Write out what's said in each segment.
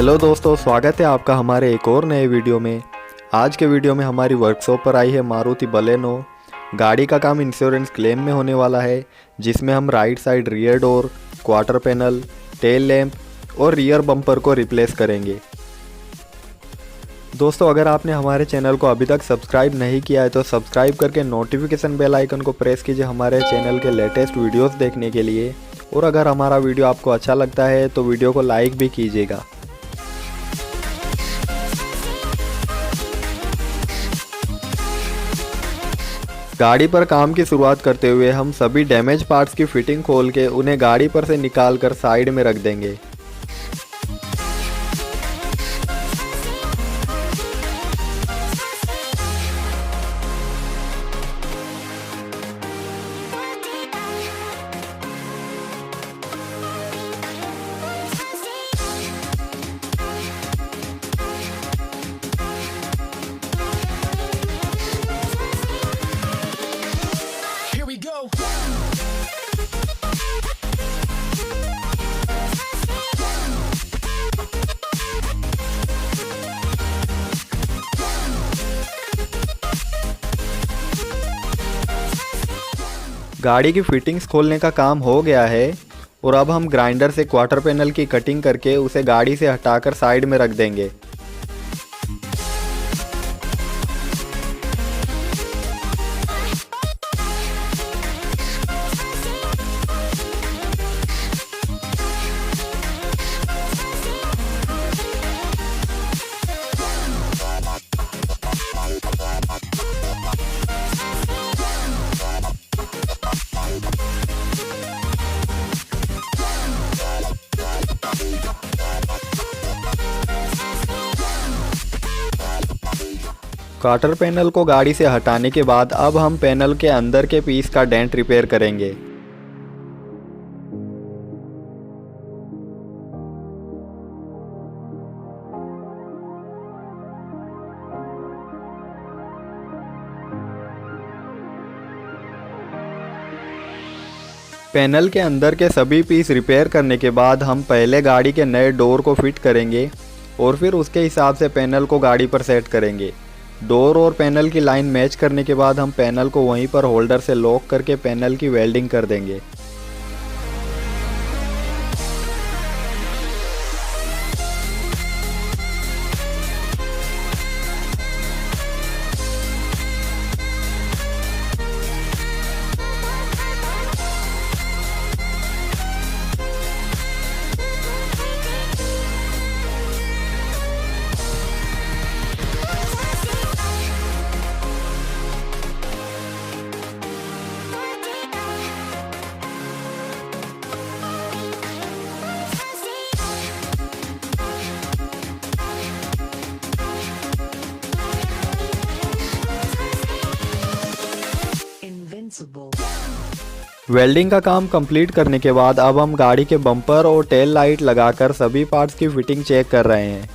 Hello दोस्तों, स्वागत है आपका हमारे एक और नए वीडियो में। आज के वीडियो में हमारी वर्कशॉप पर आई है मारुति बलेनो। गाड़ी का काम इंश्योरेंस क्लेम में होने वाला है, जिसमें हम right side rear door, quarter panel, tail lamp और रियर बम्पर को रिप्लेस करेंगे। दोस्तों, अगर आपने हमारे चैनल को अभी तक सब्सक्राइब नहीं किया है तो सब्सक्राइब करके नोटिफिकेशन बेल आइकन को प्रेस कीजिए हमारे चैनल के लेटेस्ट वीडियोस देखने के लिए। और अगर हमारा वीडियो आपको अच्छा लगता है तो वीडियो को लाइक भी कीजिएगा। गाड़ी पर काम की शुरुआत करते हुए हम सभी डैमेज पार्ट्स की फिटिंग खोल के उन्हें गाड़ी पर से निकाल कर साइड में रख देंगे। गाड़ी की फिटिंग्स खोलने का काम हो गया है और अब हम ग्राइंडर से क्वार्टर पैनल की कटिंग करके उसे गाड़ी से हटाकर साइड में रख देंगे। क्वार्टर पैनल को गाड़ी से हटाने के बाद अब हम पैनल के अंदर के पीस का डेंट रिपेयर करेंगे। पैनल के अंदर के सभी पीस रिपेयर करने के बाद हम पहले गाड़ी के नए डोर को फिट करेंगे और फिर उसके हिसाब से पैनल को गाड़ी पर सेट करेंगे। डोर और पैनल की लाइन मैच करने के बाद हम पैनल को वहीं पर होल्डर से लॉक करके पैनल की वेल्डिंग कर देंगे। वेल्डिंग का काम कंप्लीट करने के बाद अब हम गाड़ी के बम्पर और टेल लाइट लगाकर सभी पार्ट्स की फिटिंग चेक कर रहे हैं।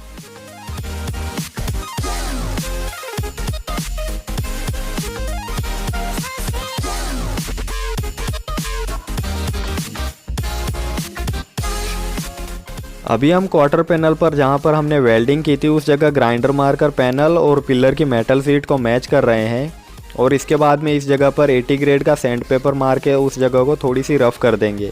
अभी हम क्वार्टर पैनल पर जहां पर हमने वेल्डिंग की थी उस जगह ग्राइंडर मारकर पैनल और पिलर की मेटल सीट को मैच कर रहे हैं और इसके बाद में इस जगह पर 80 ग्रेड का सैंड पेपर मार के उस जगह को थोड़ी सी रफ कर देंगे।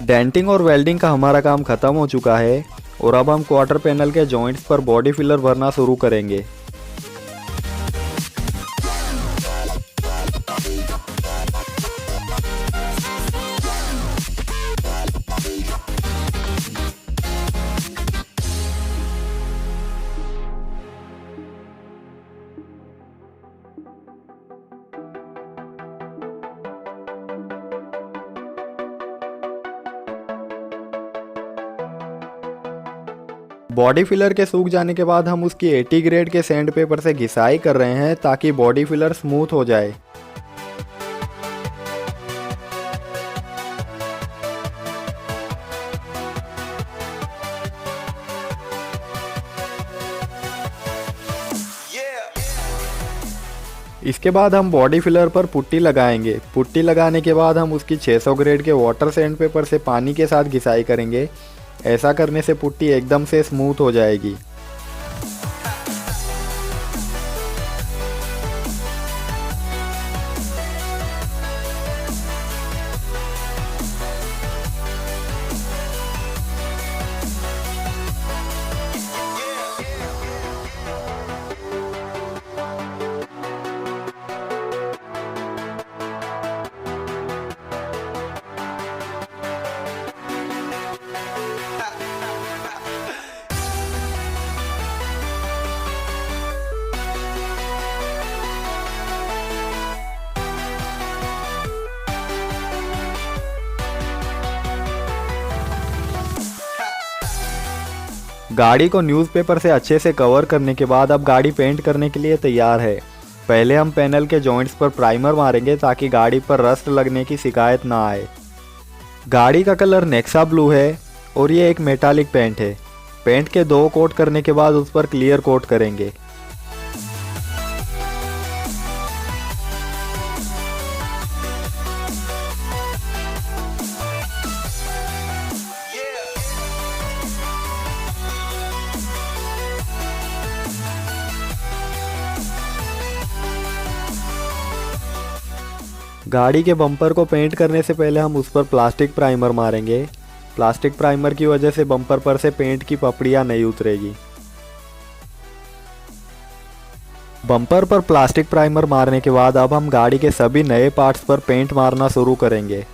डेंटिंग और वेल्डिंग का हमारा काम खत्म हो चुका है और अब हम क्वार्टर पैनल के जॉइंट्स पर बॉडी फिलर भरना शुरू करेंगे। बॉडी फिलर के सूख जाने के बाद हम उसकी 80 ग्रेड के सैंड पेपर से घिसाई कर रहे हैं ताकि बॉडी फिलर स्मूथ हो जाए। इसके बाद हम बॉडी फिलर पर पुट्टी लगाएंगे। पुट्टी लगाने के बाद हम उसकी 600 ग्रेड के वाटर सैंडपेपर से पानी के साथ घिसाई करेंगे। ऐसा करने से पुट्टी एकदम से स्मूथ हो जाएगी। गाड़ी को न्यूज़पेपर से अच्छे से कवर करने के बाद अब गाड़ी पेंट करने के लिए तैयार है। पहले हम पैनल के जॉइंट्स पर प्राइमर मारेंगे ताकि गाड़ी पर रस्ट लगने की शिकायत ना आए। गाड़ी का कलर नेक्सा ब्लू है और ये एक मेटालिक पेंट है। पेंट के 2 कोट करने के बाद उस पर क्लियर कोट करेंगे। गाड़ी के बम्पर को पेंट करने से पहले हम उस पर प्लास्टिक प्राइमर मारेंगे। प्लास्टिक प्राइमर की वजह से बम्पर पर से पेंट की पपड़ियाँ नहीं उतरेगी। बम्पर पर प्लास्टिक प्राइमर मारने के बाद अब हम गाड़ी के सभी नए पार्ट्स पर पेंट मारना शुरू करेंगे।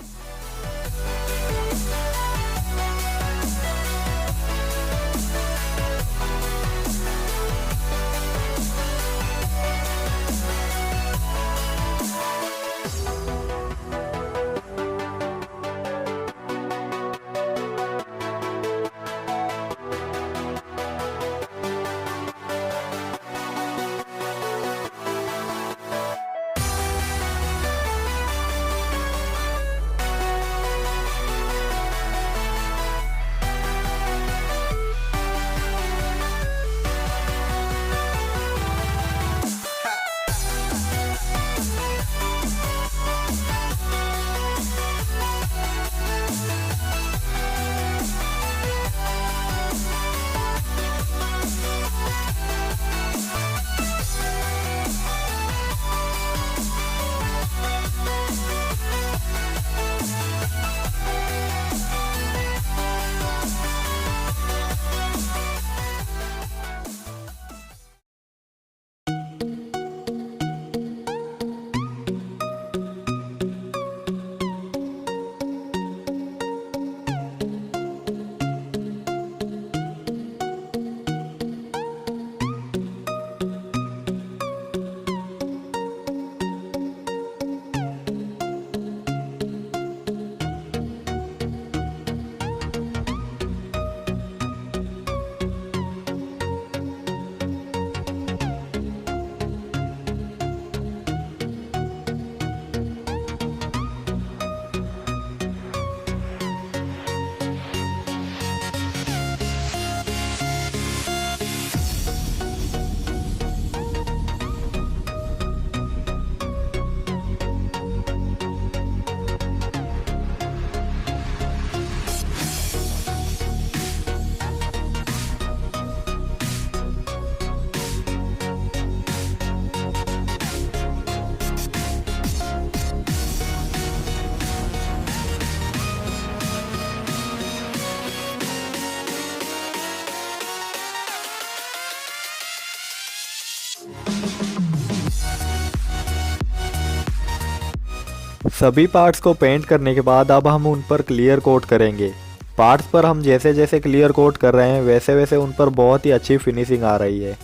सभी पार्ट्स को पेंट करने के बाद अब हम उन पर क्लियर कोट करेंगे। पार्ट्स पर हम जैसे जैसे क्लियर कोट कर रहे हैं वैसे वैसे उन पर बहुत ही अच्छी फिनिशिंग आ रही है।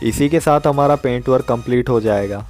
इसी के साथ हमारा पेंट वर्क कंप्लीट हो जाएगा।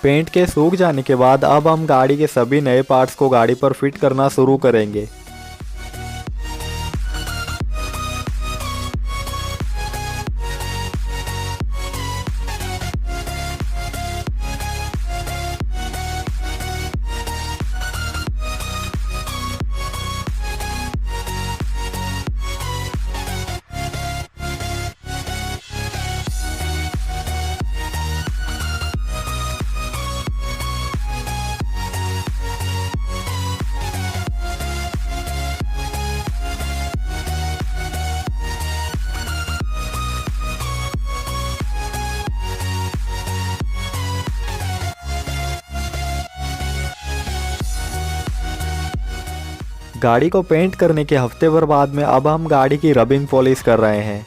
पेंट के सूख जाने के बाद अब हम गाड़ी के सभी नए पार्ट्स को गाड़ी पर फिट करना शुरू करेंगे। गाड़ी को पेंट करने के हफ्ते भर बाद में अब हम गाड़ी की रबिंग पॉलिश कर रहे हैं।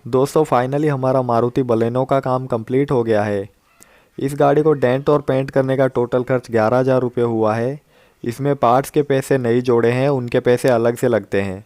दोस्तों फाइनली हमारा मारुति बलेनो का काम कंप्लीट हो गया है। इस गाड़ी को डेंट और पेंट करने का टोटल खर्च 11,000 रुपये हुआ है। इसमें पार्ट्स के पैसे नहीं जोड़े हैं, उनके पैसे अलग से लगते हैं।